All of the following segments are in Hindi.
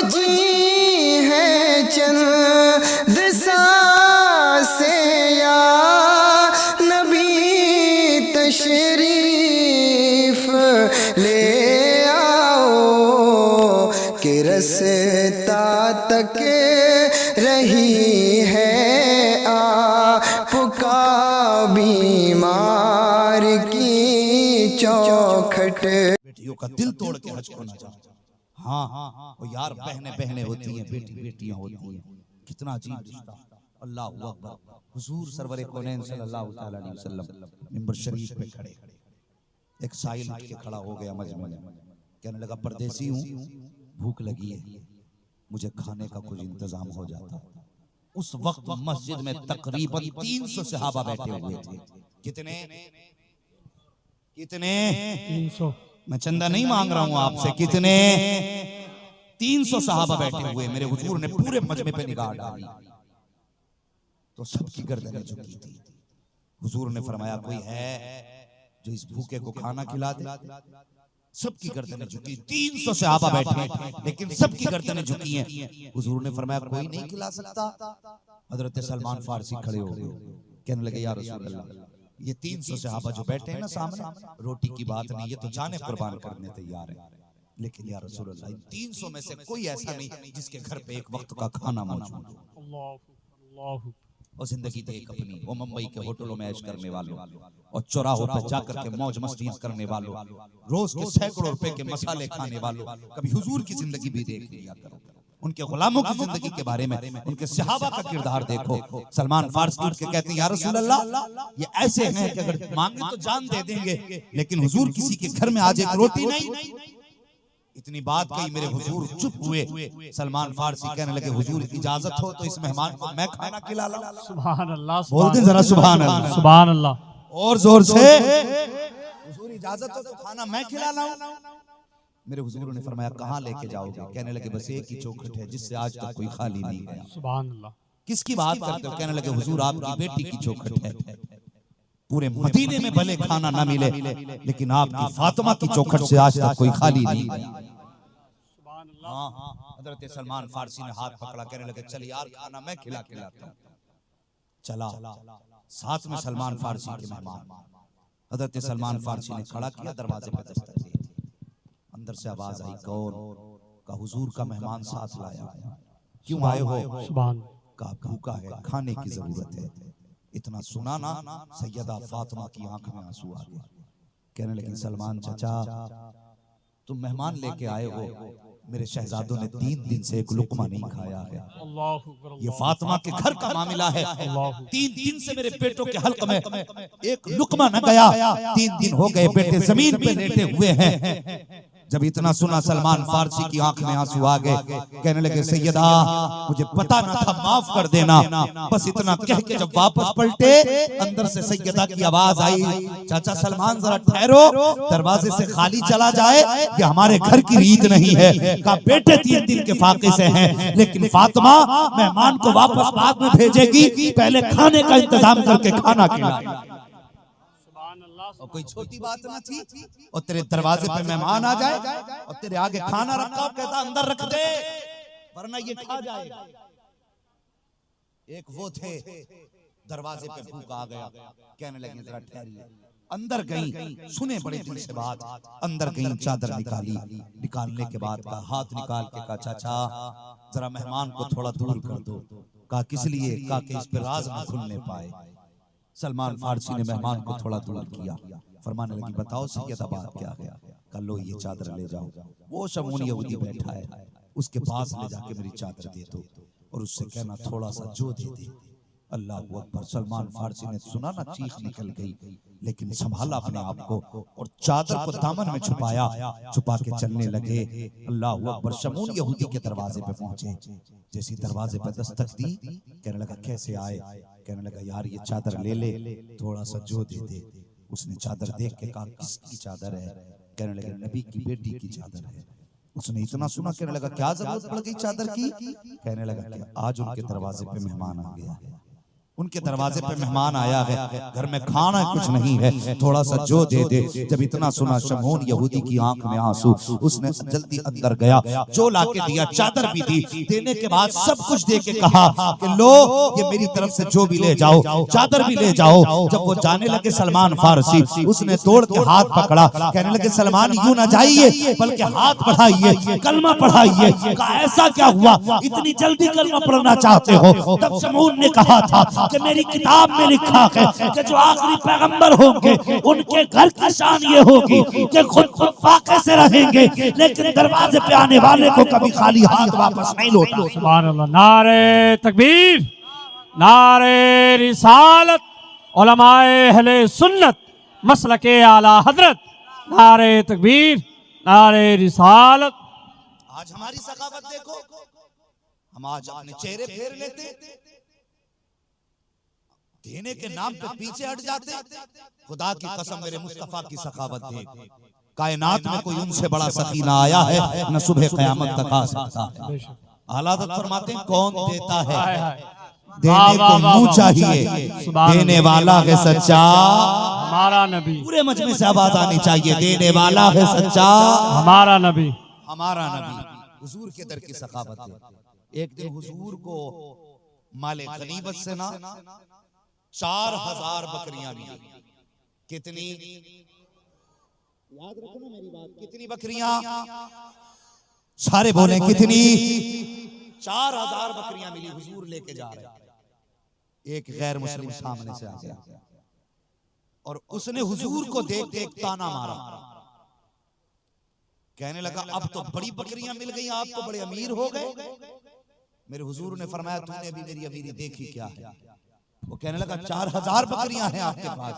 जी है चंद सांसें या नबी तशरीफ ले आओ कि रस्ता तक रही है आपका बीमार की चौखट। बेटियों का दिल तोड़ के हज को ना जाओ। हाँ वो यार बहने बहने होती हैं, बेटी बेटियां होती हैं। कितना अजीब रिश्ता। अल्लाह अकबर। हुजूर सरवर कौनैन सल्लल्लाहु अलैहि वसल्लम मिंबर शरीफ पे खड़े, एक साइल उठ के खड़ा हो गया मजमे में, कहने लगा परदेसी हूँ, भूख लगी है, मुझे खाने का कुछ इंतजाम हो जाता। उस वक्त मस्जिद में तकरीबन 300 सहाबा बैठे हुए थे। कितने 300। मैं चंदा नहीं मांग रहा हूं आपसे, कितने 300 सहाबा बैठे हुए। मेरे हुजूर ने पूरे मजमे पे निगाह डाली तो सबकी गर्दनें झुकी थी। हुजूर ने फरमाया कोई है जो इस भूखे को खाना खिला दे। सबकी गर्दनें झुकी, 300 सहाबा बैठे लेकिन सबकी गर्दनें झुकी हैं। हुजूर ने फरमाया कोई नहीं खिला सकता। हजरत सलमान फारसी खड़े हो गए, कहने लगे या रसूल अल्लाह, ये 300 सहाबा जो बैठे हैं ना सामने, रोटी की बात नहीं, ये तो जाने कुर्बान करने तैयार है, लेकिन या रसूल अल्लाह 300 में से कोई ऐसा नहीं जिसके घर पे एक वक्त का खाना मौजूद हो। और जिंदगी तो एक अपनी, वो मुंबई के होटलों में ऐश करने वालों और चौराहों पर जाकर के मौज मस्तियां करने वालों, रोज के सैकड़ों रुपए के मसाले खाने वालों, कभी हुजूर की जिंदगी भी देख लिया करो। उनके गुलामों की जिंदगी के बारे में, उनके सहाबा का किरदार देखो। सलमान फारसी उठ के कहते हैं या रसूल अल्लाह, ये ऐसे हैं कि अगर मांगे तो जान दे देंगे, लेकिन हुजूर किसी के घर में आज एक रोटी नहीं। इतनी बात कही, मेरे हुजूर चुप हुए। सलमान फारसी कहने लगे हुजूर इजाजत हो तो इस मेहमान को मैं खाना खिला लाऊं। सुभान अल्लाह, बोलते जरा सुभान अल्लाह, सुभान अल्लाह और जोर से। हुजूर इजाजत हो तो खाना मैं खिला लाऊं। मेरे हुजूर ने फरमाया कहाँ लेके जाओगे? कहने लगे बस एक ही चौखट है जिससे आज तक कोई खाली नहीं गया। सुभान अल्लाह। किसकी बात करते हो? कहने लगे हुजूर आपकी बेटी की चौखट है। पूरे मदीने में भले खाना ना मिले, लेकिन आपकी फातिमा की चौखट से आज तक कोई खाली नहीं गया। हजरत सलमान फारसी ने हाथ पकड़ा, कहने लगे चल यार खाना मैं खिलाता हूं। चला, साथ में सलमान फारसी के मेहमान। हजरत सलमान फारसी ने खड़ा किया, दरवाजे पे दस्तक दी। अंदर से आवाज आई, कौन? का हुजूर का मेहमान साथ लाया। क्यों आए हो? सुभान। का भूखा है, खाने की जरूरत है। इतना सुना ना, सैयदा फातिमा की आंख में आंसू आ गए। कहने लगी सलमान चाचा, तुम मेहमान लेके आए हो, मेरे शहजादों ने 3 दिन से एक लुकमा नहीं खाया है। ये फातिमा के घर का मामला है। 3 दिन से मेरे बेटों के हल्क में एक लुकमा न गया। 3 दिन हो गए बेटे जमीन पे लेटे हुए हैं। जब इतना सुना, सलमान फारसी की आंख में आंसू आ गए। कहने लगे सैयदा मुझे पता न था, माफ कर देना। बस इतना कह के जब वापस पलटे, अंदर से सैयदा की आवाज आई, चाचा सलमान जरा ठहरो, दरवाजे से खाली चला जाए, कि हमारे घर की रीत नहीं है। कहा बेटे 3 दिन के फाके से हैं, लेकिन फातिमा मेहमान को वापस बाद में भेजेगी, पहले खाने का इंतजाम करके खाना खिलाए। और कोई छोटी बात ना थी। और तेरे दरवाजे पे मेहमान आ जाए और तेरे आगे खाना रखा, कहता अंदर रख दे वरना ये खा जाएगा। एक वो थे, दरवाजे पे भूख आ गया, कहने लगे जरा ठहरिए। अंदर गई, सुने बड़े दिल से बात, अंदर गई, चादर निकाली। निकालने के बाद का हाथ निकाल के कहा चाचा जरा मेहमान को थोड़ा दूर कर दो। कहा किस लिए? कहा कि इस पे राज न खुलने पाए। सलमान फारसी ने मेहमान को थोड़ा दूर किया, फरमाने लगी बताओ सैयदा बात क्या है? कल लो ये चादर ले जाओ, वो शमून यहूदी बैठा है, उसके पास ले जाके मेरी चादर दे दो और उससे कहना थोड़ा सा जो दे दे। अल्लाह अकबर। सलमान फारसी ने सुना ना, चीख निकल गई, लेकिन संभाला अपने आप को और चादर को दामन में छुपाया, छुपा के चलने लगे। अल्लाह अकबर। शमून यहूदी के दरवाजे पे पहुंचे। जैसी दरवाजे पे दस्तक दी, कहने लगा कैसे आए? कहने लगा यार ये चादर ले ले, थोड़ा सा जो दे दे। उसने चादर देख के कहा किसकी चादर है? कहने लगे नबी की बेटी की चादर है। उसने इतना सुना, कहने लगा क्या जरूरत पड़ गई चादर की? कहने लगा कि आज उनके दरवाजे पे मेहमान आ गया है उनके दरवाजे पे मेहमान आया है, घर में खाना कुछ नहीं है, थोड़ा सा जो दे दे। जब इतना सुना शमून यहूदी की आंख में आंसू, उसने जल्दी अंदर गया, जो लाके दिया, चादर भी दी, देने के बाद सब कुछ दे के कहा कि लो ये मेरी तरफ से जो भी ले जाओ, चादर भी ले जाओ। जब वो जाने लगे सलमान फारसी, उसने तोड़ के हाथ पकड़ा, कहने लगे सलमान यूं ना जाइए बल्कि हाथ बढ़ाइए, कलमा पढ़ाइए। कहा ऐसा क्या हुआ, इतनी जल्दी कलमा पढ़ना चाहते हो? तब शमून ने कहा था कि मेरी किताब में लिखा है कि जो आखिरी पैगंबर होंगे उनके घर की शान ये होगी कि खुद फाके से रहेंगे, लेकिन दरवाजे पे आने वाले को कभी खाली हाथ वापस नहीं लौटा। सुभान अल्लाह। नारे तकबीर, नारे रिसालत, उलमाए अहले सुन्नत, मसलके आला हजरत, नारे तकबीर, नारे रिसालत। आज हमारी सखावत देखो, हम आज अपने चेहरे फेर लेते, देने के नाम पे पीछे हट जाते। खुदा की कसम मेरे मुस्तफा की सखावत देख, कायनात में कोई उनसे बड़ा सखी ना आया है, न सुबह क़यामत तक आ सकता है। आला हज़रत फरमाते हैं कौन देता है, देने को मुंह चाहिए, देने वाला है सच्चा हमारा नबी। पूरे मजमे से आवाज आनी चाहिए, देने वाला है सच्चा हमारा नबी, हमारा नबी। हुजूर के दर की सखावत है। एक दिन हुजूर को माले गनीमत से ना 4000 बकरियां मिली। कितनी, याद रखना मेरी बात, कितनी बकरियां? सारे बोले कितनी? 4000 बकरियां मिली। हुजूर लेके जा रहे, एक गैर मुस्लिम सामने से आ गया और उसने हुजूर को देख के एक ताना मारा, कहने लगा अब तो बड़ी बकरियां मिल गई, आप तो बड़े अमीर हो गए। मेरे हुजूर ने फरमाया तूने भी मेरी अमीरी देखी क्या है? वो कहने लगा 4000 बकरियां हैं आपके पास।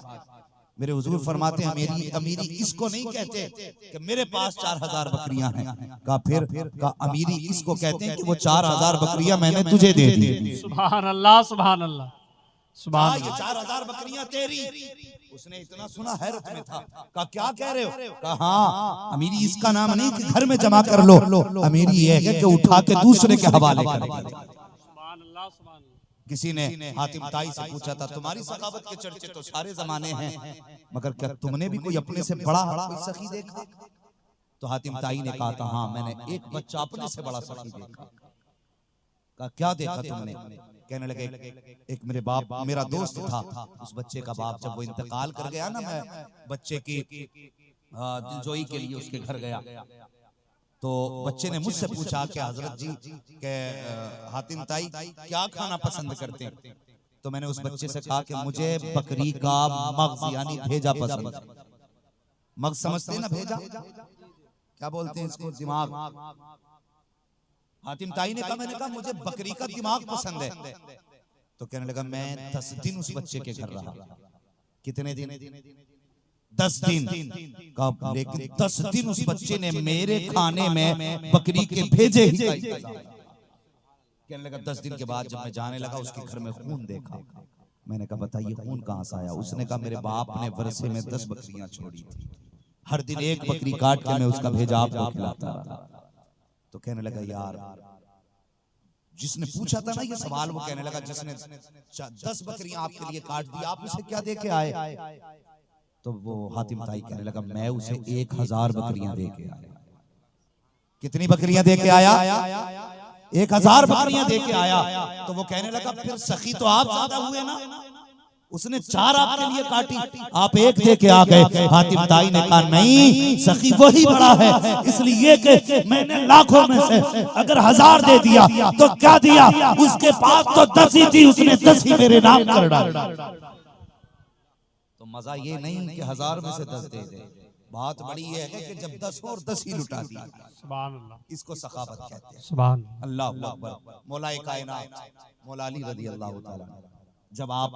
मेरे हुजूर फरमाते हैं मेरी अमीरी इसको नहीं कहते कि मेरे पास 4000 बकरियां हैं। कहा फिर? कहा अमीरी इसको कहते हैं कि वो 4000 बकरियां मैंने तुझे दे दी। सुभान अल्लाह, सुभान अल्लाह, सुभान ये 4000 बकरियां तेरी। उसने इतना सुना हैरत में था, कहा क्या कह रहे हो? कहा हाँ, अमीरी इसका नाम नहीं कि घर में जमा कर लो, अमीरी ये है कि उठा के दूसरे के हवाले कर दो। सुभान अल्लाह, सुभान अल्लाह। किसी ने हातिम ताई से पूछा था तुम्हारी सखावत के चर्चे तो सारे जमाने हैं, मगर क्या तुमने भी कोई अपने से बड़ा कोई सखी देखा? तो हातिम ताई ने कहा था हाँ मैंने एक बच्चा अपने से बड़ा सखी देखा। कहा क्या देखा तुमने? कहने लगे एक मेरे बाप, मेरा दोस्त था, उस बच्चे का बाप जब वो इंतकाल कर गया ना, मैं बच्चे की दिलजोई के लिए उसके घर गया, तो बच्चे ने मुझसे पूछा कि हजरत जी के हातिम ताई क्या खाना पसंद करते हैं? तो मैंने उस बच्चे से कहा कि मुझे बकरी का मग्ज यानी भेजा पसंद। मग्ज समझते हैं ना, भेजा क्या बोलते हैं इसको? दिमाग। हातिम ताई ने कहा, मैंने कहा मुझे बकरी का दिमाग पसंद है। तो कहने लगा मैं 10 दिन उस बच्चे के घर रहा। कितने दिन? 10 दिन। कहा लेकिन 10 दिन उस बच्चे ने मेरे खाने में बकरी के भेजे ही का इंतजाम। कहने लगा 10 दिन के बाद जब मैं जाने लगा उसके घर में खून देखा। मैंने कहा बताइए खून कहां से आया? उसने कहा मेरे बाप ने वर्षे में 10 बकरियां छोड़ी थी, हर दिन एक बकरी काट के मैं उसका भेजा आपको खिलाता रहा। तो कहने लगा यार जिसने पूछा था ना ये सवाल, वो कहने लगा जिसने 10 बकरियां आपके लिए काट दी, आप उसे क्या दे के आए? तो वो हातिम ताई कहने लगा मैं उसे 1000 बकरियां दे के आया। कितनी बकरियां दे के आया? 1000 बकरियां दे के आया। तो वो कहने लगा फिर सखी तो आप ज्यादा हुए ना, उसने 4 आपके लिए काटी, आप 1 दे के आ गए। हातिम ताई ने कहा नहीं, सखी वही बड़ा है, इसलिए कि मैंने लाखों में से अगर 1000 दे दिया तो क्या दिया? उसके पास तो 10 ही थी, उसने 10 ही मेरे नाम कर डाला। तो मजा ये नहीं कि 1000 में से 10 दे दे, बात बड़ी है कि जब 10 और 10 ही लुटा दिया। सुभान अल्लाह, इसको सखावत कहते हैं। सुभान अल्लाह अकबर। मौलाए कायनात मौला अली रज़ी अल्लाह तआला जब आप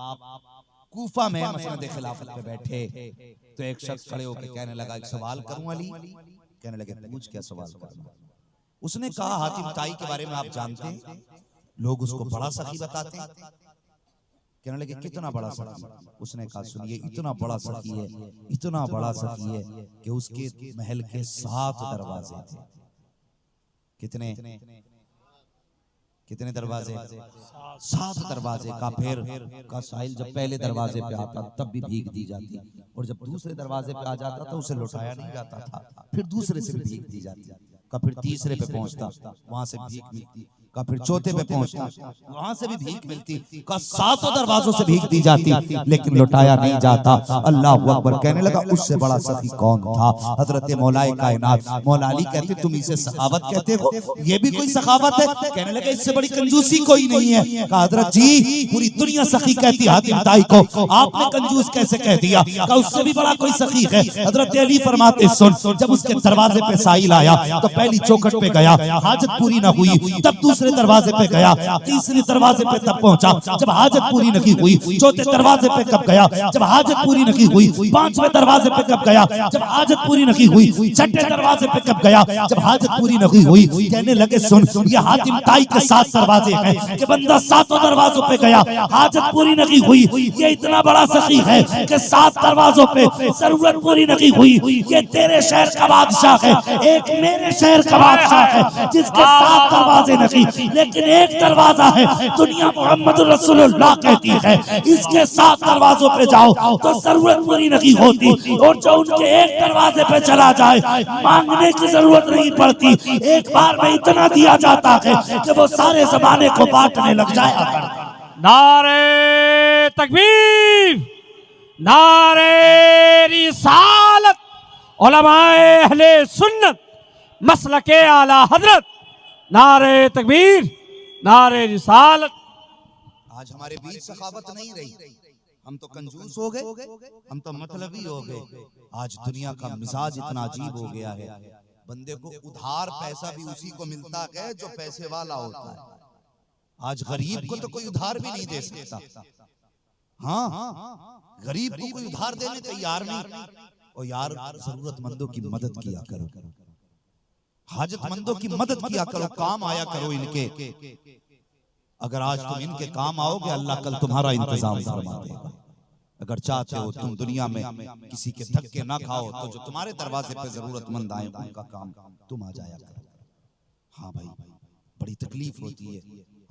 कूफा में मसनद खिलाफत पे बैठे तो एक शख्स खड़े होकर कहने लगा एक सवाल करूं अली? कहने लगे पूछ क्या सवाल करना? उसने कहा हातिम ताई के बारे में आप जानते हैं, लोग उसको बड़ा सखी बताते हैं। कहने लगे कितना बड़ा सखी? उसने कहा सुनिए इतना बड़ा सखी है, इतना बड़ा सखी है कि उसके महल के 7 दरवाजे थे। कितने? कितने दरवाजे? 7 दरवाजे का। फिर का साहिल जब पहले दरवाजे पे आता तब भी भीख दी जाती, और जब दूसरे दरवाजे पे आ जाता था उसे लौटाया नहीं जाता था, फिर दूसरे से भी भीख दी जाती। का फिर तीसरे पे पहुंचता, वहां से भीख मिलती। का फिर चौथे पे पहुंचता, वहां से भी भीख मिलती। का 7 दरवाजों से भीख दी जाती, लेकिन लौटाया नहीं जाता। अल्लाह अकबर। कहने लगा उससे बड़ा सखी कौन था? हजरत मौलाए कायनात मौला अली कहते तुम इसे सखावत कहते हो, ये भी कोई सखावत है? कहने लगे इससे बड़ी कंजूसी कोई नहीं है। कहा हजरत जी पूरी दुनिया सखी कहती हातिम ताई को, आपने कंजूस कैसे कह दिया? कहा उससे भी बड़ा कोई सखी है। हजरत अली फरमाते सुन, जब उसके दरवाजे पे साहिल आया तो पहली चौखट पे गया, हाजत पूरी ना हुई, तब दूसरे दरवाजे पे गया, तीसरे दरवाजे पे तब पहुंचा जब हाजत पूरी नहीं हुई, चौथे दरवाजे पे कब गया जब हाजत पूरी नहीं हुई, पांचवें दरवाजे पे कब गया जब हाजत पूरी नहीं हुई, छठे दरवाजे पे कब गया जब हाजत पूरी नहीं हुई। कहने लगे सुन, ये हातिम ताई के 7 दरवाजे हैं कि बंदा 7 दरवाजों पे गया, हाजत पूरी नहीं हुई। ये इतना बड़ा सखी है कि 7 दरवाजों पे जरूरत पूरी नहीं हुई। ये तेरे शहर का बादशाह है, एक मेरे शहर का बादशाह है जिसके 7 दरवाजे नहीं, लेकिन एक दरवाजा है दुनिया मोहम्मद रसूलुल्लाह कहती है इसके 7 दरवाजों पे जाओ तो जरूरत पूरी नहीं होती, और जो उनके एक दरवाजे पे चला जाए मांगने की जरूरत नहीं पड़ती, एक बार में इतना दिया जाता है कि वो सारे जमाने को बांटने लग जाया करता। नारे तकबीर, नारे रिसालत, उलमाए अहले सुन्नत, मसलके आला हजरत, नारे तकबीर, नारे रिसालत। आज हमारे बीच सखावत नहीं रही, हम तो कंजूस हो गए, हम तो मतलबी हो गए। आज दुनिया का मिजाज इतना अजीब हो गया है, बंदे को उधार पैसा भी उसी को मिलता है जो पैसे वाला होता है। आज गरीब को तो कोई उधार भी नहीं दे सकता। हाँ, गरीब को कोई उधार देने तैयार नहीं। और यार जरूरतमंदों की मदद किया करो, हाजतमंदों की मदद किया करो, काम आया करो इनके। अगर आज तुम इनके काम आओगे अल्लाह कल तुम्हारा इंतजाम फरमा देगा। अगर चाहते हो तुम दुनिया में किसी के धक्के ना खाओ तो जो तुम्हारे दरवाजे पे जरूरतमंद आए उनका काम तुम आ जाया करो। हाँ भाई, बड़ी तकलीफ होती है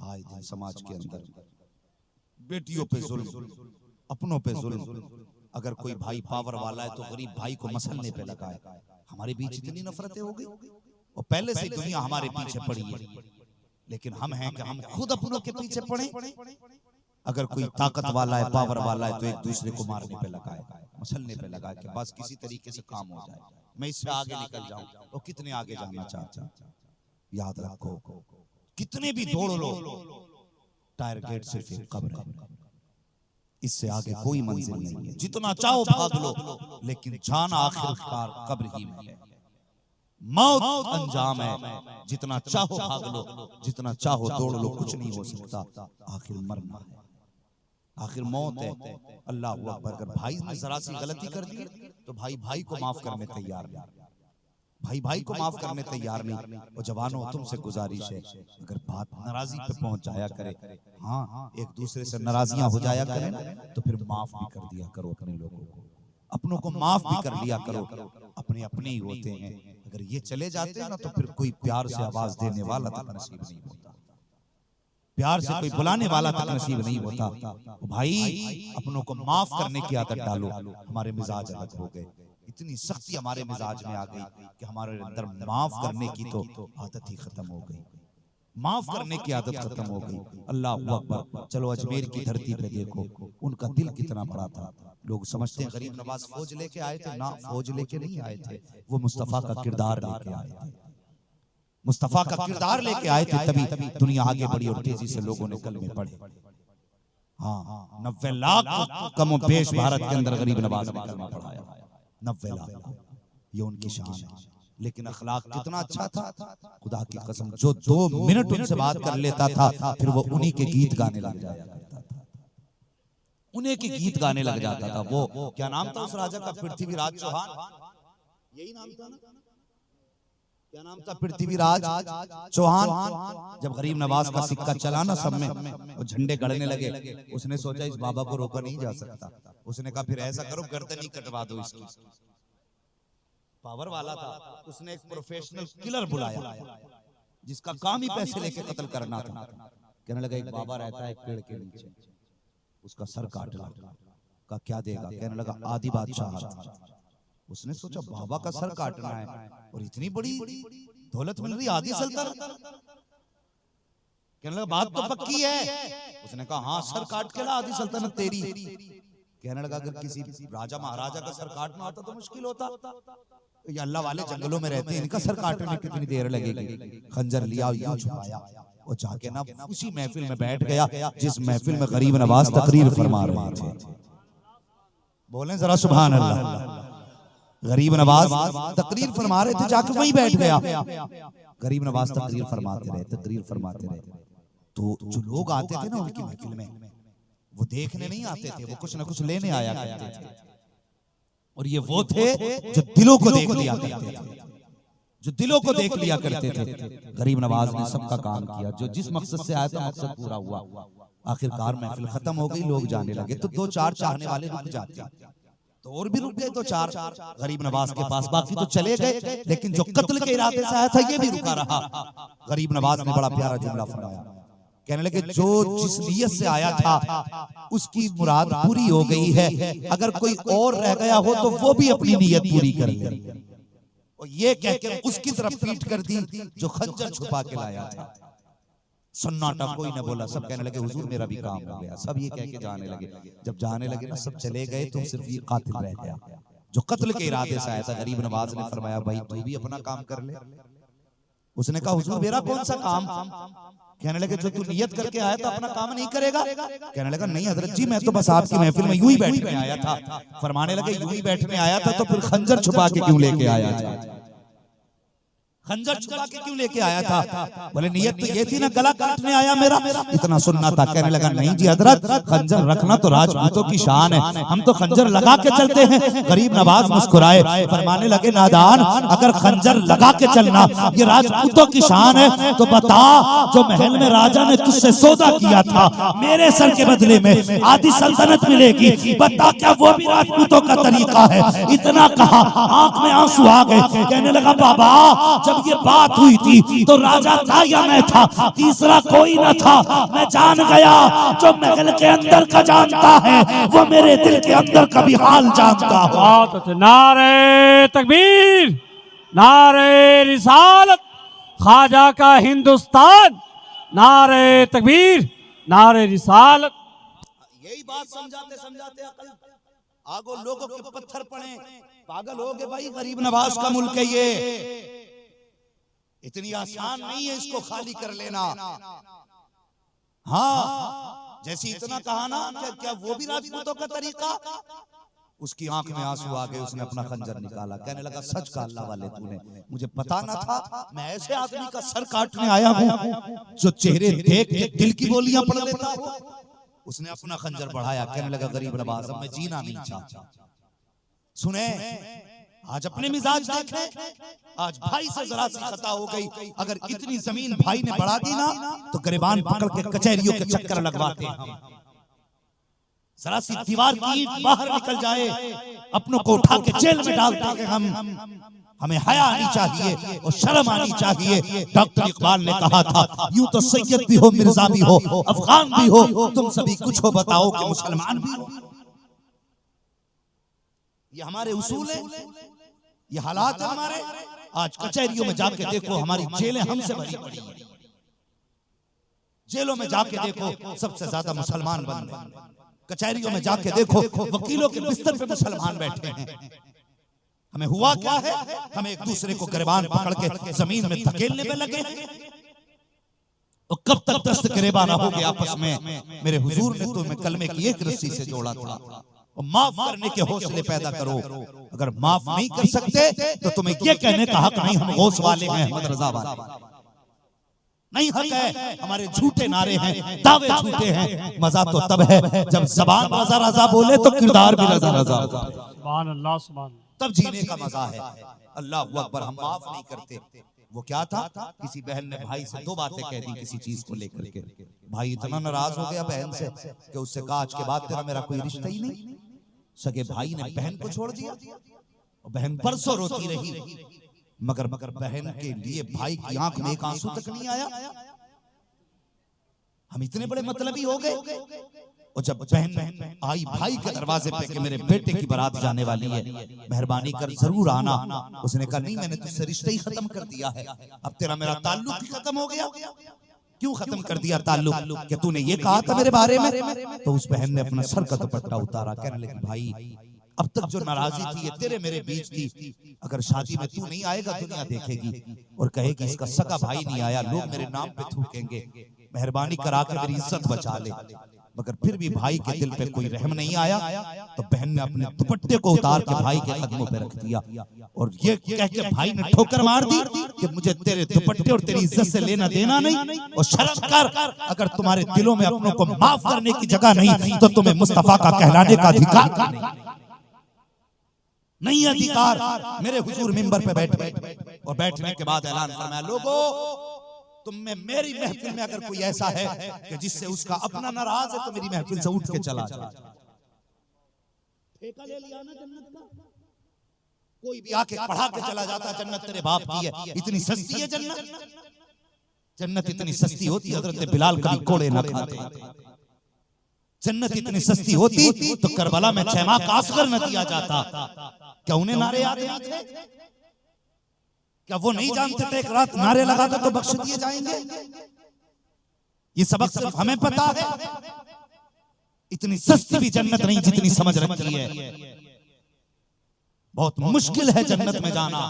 आए दिन समाज के अंदर, बेटियों पे जुल्म, अपनों पे जुल्म। अगर कोई भाई पावर वाला है तो गरीब भाई को मसलने पे लगाए। हमारे बीच इतनी नफरतें हो गई, और पहले से दुनिया हमारे पीछे पड़ी है, लेकिन हम हैं कि हम खुद अपनों के पीछे पड़े। अगर कोई ताकत वाला है, पावर वाला है तो एक दूसरे को मारने पे लगाए, मसलने पे लगाए कि बस किसी तरीके से काम हो जाए, मैं इससे आगे निकल जाऊं। तो कितने आगे जाना चाहते हैं? याद रखो, कितने भी दौड़ लो, टारगेट सिर्फ एक कब्र है, इससे आगे कोई मंजिल नहीं है। जितना चाहो भाग लो, लेकिन जाना आखिरकार कब्र ही में है। मौत अंजाम है, जितना चाहो भाग लो, जितना चाहो दौड़ लो, कुछ नहीं हो सकता, आखिर मरना है, आखिर मौत है। अल्लाह अकबर। अगर भाई ने जरा सी गलती कर दी तो भाई भाई को माफ करने तैयार नहीं, भाई भाई को माफ करने तैयार नहीं। और जवानों तुमसे गुजारिश है, अगर बात नाराजी पे पहुंच जाया करे, हाँ एक दूसरे से नाराजियां हो जाया करें तो फिर माफ भी कर दिया करो अपने लोगों को, अपनों को माफ भी कर लिया करो, अपने अपने ही होते हैं। अगर ये चले जाते हैं ना तो फिर कोई प्यार से आवाज देने वाला तक नसीब नहीं होता, प्यार से कोई बुलाने वाला तक नसीब नहीं होता। तो भाई अपनों को माफ करने की आदत डालो। हमारे मिजाज अलग हो गए, इतनी सख्ती हमारे मिजाज में आ गई कि हमारे अंदर माफ करने की तो आदत ही खत्म हो गई, माफ करने की आदत खत्म हो गई। अल्लाह अकबर। चलो अजमेर की धरती पे देखो, उनका दिल कितना बड़ा था। लोग समझते हैं गरीब नवाज फौज लेके आए थे, ना फौज लेके नहीं आए थे, वो मुस्तफा का किरदार लेके आए थे, मुस्तफा का किरदार लेके आए थे, तभी दुनिया आगे बढ़ी और तेजी से लोगों ने कलमे पढ़े। हाँ, 90 लाख कम पेश भारत के अंदर गरीब नवाज ने कलमा पढ़ाया, 90 लाख। ये उनकी शान है, लेकिन अखलाक कितना अच्छा था, खुदा की कसम। जो 2 मिनट उनसे बात कर लेता था फिर वो उन्हीं के गीत गाने लग जाया करता था, उन्हीं के गीत गाने लग जाता था। वो क्या नाम था उस राजा का? पृथ्वीराज चौहान, यही नाम था ना? क्या नाम था? पृथ्वीराज चौहान। जब गरीब नवाज का सिक्का चला ना सब में, वो झंडे गड़ने लगे, उसने सोचा इस बाबा को रोका नहीं जा सकता। उसने कहा फिर ऐसा करो गर्दन ही कटवा दो इसकी। पावर वाला था, उसने एक प्रोफेशनल किलर बुलाया, जिसका काम ही पैसे लेके कत्ल करना था। कहने लगा एक बाबा रहता है एक पेड़ के नीचे, उसका सर काट ला। का क्या देगा? कहने लगा आधी बादशाह। उसने सोचा बाबा का सर काटना है और इतनी बड़ी दौलत मिल रही, आधी सल्तनत। कहने लगा बात तो पक्की है। उसने कहा हाँ सर काट के ला, आधी सल्तनत तेरी। कहने लगा अगर किसी राजा महाराजा का सर काटना होता तो मुश्किल होता, ये अल्लाह वाले जंगलों में रहते हैं, इनका सर काटने में कितनी देर लगेगी। खंजर लिया और यूं छुपाया और जाके ना उसी महफिल में बैठ गया जिस महफिल में गरीब नवाज तकरीर फरमा रहे थे। बोलें जरा सुभान अल्लाह। गरीब नवाज तकरीर फरमा रहे थे, जाके वहीं बैठ गया। गरीब नवाज तकरीर फरमाते रहे। तो जो लोग आते थे ना उनकी महफिल में, वो देखने नहीं आते थे, वो कुछ ना कुछ लेने आया करते थे। और ये वो थे जो दिलों को देख लिया करते थे, गरीब नवाज ने सबका काम किया। जो जिस मकसद से आया था मकसद पूरा हुआ। आखिरकार महफिल खत्म हो गई, लोग जाने लगे। तो दो चार चाहने वाले रुक जाते, तो और भी रुक गए दो चार गरीब नवाज के पास। बाकी तो चले गए, लेकिन जो कत्ल के इरादे से आया था ये भी रुका रहा। गरीब नवाज ने बड़ा प्यारा जुमला फरमाया। कहने लगे जो जिस नियत से आया था उसकी मुराद पूरी हो गई है, अगर कोई और रह गया हो तो वो भी अपनी नियत पूरी कर ले। और ये कहकर उसकी तरफ पीठ कर दी जो खंजर छुपा के लाया था। सन्नाटा, कोई न बोला। सब कहने लगे हुजूर मेरा भी काम हो गया। सब ये कह के जाने लगे। जब जाने लगे ना सब चले गए तो सिर्फ ये कातिल रह गया जो कत्ल के इरादे से आया था। गरीब नवाज ने फरमाया भाई तू भी अपना काम कर ले। उसने कहा हुजूर मेरा कौन सा काम? कहने लगे जो तू नियत करके आया था अपना काम नहीं करेगा? कहने लगा नहीं हजरत जी मैं तो बस आपकी महफिल में यूं ही बैठने आया था। फरमाने लगे यूं ही बैठने आया था तो फिर खंजर छुपा के क्यों लेके आया था? खंजर छुपा के क्यों लेके आया था? बोले नियत तो ये थी ना गला काटने आया मेरा। इतना सुनना था। कहने लगा नहीं जी हजरत, खंजर रखना तो राजपूतों की शान है, हम तो खंजर लगा के चलते हैं। गरीब नवाज मुस्कुराए, फरमाने लगे नादान, अगर खंजर लगा के चलना ये राजपूतों की शान है तो बता जो महल में राजा ने तुझसे सौदा किया था मेरे सर के बदले में आधी सल्तनत मिलेगी, बता क्या वो भी राजपूतों का तरीका है? इतना कहा आंख में आंसू आ गए। कहने लगा बाबा जब ये बात हुई थी तो राजा था या मैं था, तीसरा कोई न था। मैं जान गया जो महल के अंदर का जानता है वो मेरे दिल के अंदर का भी हाल जानता है। नारे तकबीर, नारे रिसालत, ख्वाजा का हिंदुस्तान, नारे तकबीर, नारे रिसालत। यही बात समझाते समझाते आगो लोगों के पत्थर पड़े, पागल हो गए भाई। गरीब नवाज का मुल्क है ये, इतनी आसान नहीं है इसको खाली कर लेना। हाँ जैसे इतना कहा ना क्या वो भी राजपूतों का तरीका? उसकी आंख में आंसू आ गए। उसने अपना खंजर निकाला। कहने लगा सच का अल्लाह वाले तूने, मुझे पता न था मैं ऐसे आदमी का सर काटने आया हूँ जो चेहरे देख के दिल की बोलियां पढ़ लेता हो। उसने अपना खंजर बढ़ाया। कहने लगा गरीब नवाज अब मैं जीना नहीं चाहता। सुने आज अपने मिजाज देखें, आज भाई से जरा सी खता हो गई। अगर इतनी जमीन भाई ने बढ़ा दी ना तो गिरबान पकड़ के कचहरियों के चक्कर लगवाते हैं हम। जरा सी दीवार की ईंट बाहर निकल जाए अपनों को उठा के जेल में डालते हैं हम। हमें हया आनी चाहिए और शर्म आनी चाहिए। डॉक्टर इकबाल ने कहा था यूं तो सैयद भी हो, मिर्जा भी हो, अफगान भी हो, तुम सभी कुछ हो बताओ कि मुसलमान भी हो। ये हमारे उसूल है, ये हालात है हमारे। आज कचहरियों में जाके देखो हमारी जेलें हमसे भरी पड़ी हैं। जेलों में जाके देखो सबसे ज्यादा मुसलमान बंद हैं। कचहरियों में जाके देखो वकीलों के बिस्तर पे मुसलमान बैठे हैं। हमें हुआ क्या है? हम एक दूसरे को गिरबान पकड़ के जमीन में धकेलने में लगे हैं। और कब तक दस्त गिरेबान रहोगे आपस में? मेरे हुजूर ने तुम्हें कलमे की एक रस्सी से जोड़ा था। और माफ करने के हौसले पैदा करो। अगर माफ नहीं कर सकते तो तुम्हें यह कहने का हक नहीं हम गौस वाले हैं, अहमद रजा वाले नहीं। हक है, हमारे झूठे नारे हैं, दावे झूठे हैं। मजा तो तब है जब जबान रजा रजा बोले तो किरदार भी रजा रजा। सुभान अल्लाह, सुभान, तब जीने का मजा है। अल्लाह अकबर। हम माफ नहीं करते। वो क्या था? किसी बहन ने भाई से दो बातें कह दी किसी चीज को लेकर के। भाई इतना नाराज हो गया बहन से कि उससे कहा आज के बाद तेरा मेरा कोई रिश्ता ही नहीं। सगे भाई ने बहन को छोड़ दिया और बहन परसों रोती रही। मगर बहन के लिए भाई की आंख में एक आंसू तक नहीं आया। हम इतने बड़े मतलबी हो गए। और जब बहन आई भाई के दरवाजे पे कि मेरे बेटे की बारात जाने वाली है, मेहरबानी कर जरूर आना। उसने कहा नहीं, मैंने तुझसे रिश्ते ही खत्म कर दिया है, अब तेरा मेरा ताल्लुक ही खत्म हो गया। क्यों खत्म कर दिया ताल्लुक? कि तूने ये कहा था मेरे बारे में। तो उस बहन ने अपना सर का दुपट्टा उतारा, कहने लगी भाई अब तक जो नाराजगी थी ये तेरे मेरे बीच थी, अगर शादी में तू नहीं आएगा दुनिया देखेगी और कहेगी इसका सगा भाई नहीं आया, लोग मेरे नाम पे थूकेंगे, मेहरबानी करा के मेरी इज्जत बचा ले। मगर फिर भी भाई के दिल पे कोई रहम नहीं आया, तो बहन ने अपने दुपट्टे को उतार के भाई के कदमों पे रख दिया और ये कह के भाई ने ठोकर मार दी कि मुझे तेरे दुपट्टे और तेरी इज्जत से लेना देना नहीं, और शर्म कर, अगर तुम्हारे दिलों में अपनों को माफ करने की जगह नहीं तो तुम्हें मुस्तफा का कहलाने का अधिकार नहीं अधिकार। मेरे हुजूर मिंबर पे बैठे और बैठने के बाद ऐलान फरमाया, लोगों तुम में मेरी महफिल में अगर कोई ऐसा है कि जिससे उसका अपना नाराज है तो मेरी महफिल से उठ के चला जाए। ठेका ले लिया ना जन्नत का, कोई भी आके पढ़ा के चला जाता जन्नत तेरे बाप की है। इतनी सस्ती है जन्नत, जन्नत इतनी सस्ती होती हजरत बिलाल कभी कोड़े ना खाते। जन्नत इतनी सस्ती होती तो करबला में 6 माह का असगर न दिया जाता। क्या उन्हें नारे याद नहीं थे? क्या वो नहीं जानते थे एक रात नारे लगा दो तो बख्श दिए जाएंगे? ये सबक सिर्फ हमें पता है। इतनी सस्ती भी जन्नत नहीं जितनी समझ रखी है। बहुत मुश्किल है जन्नत में जाना।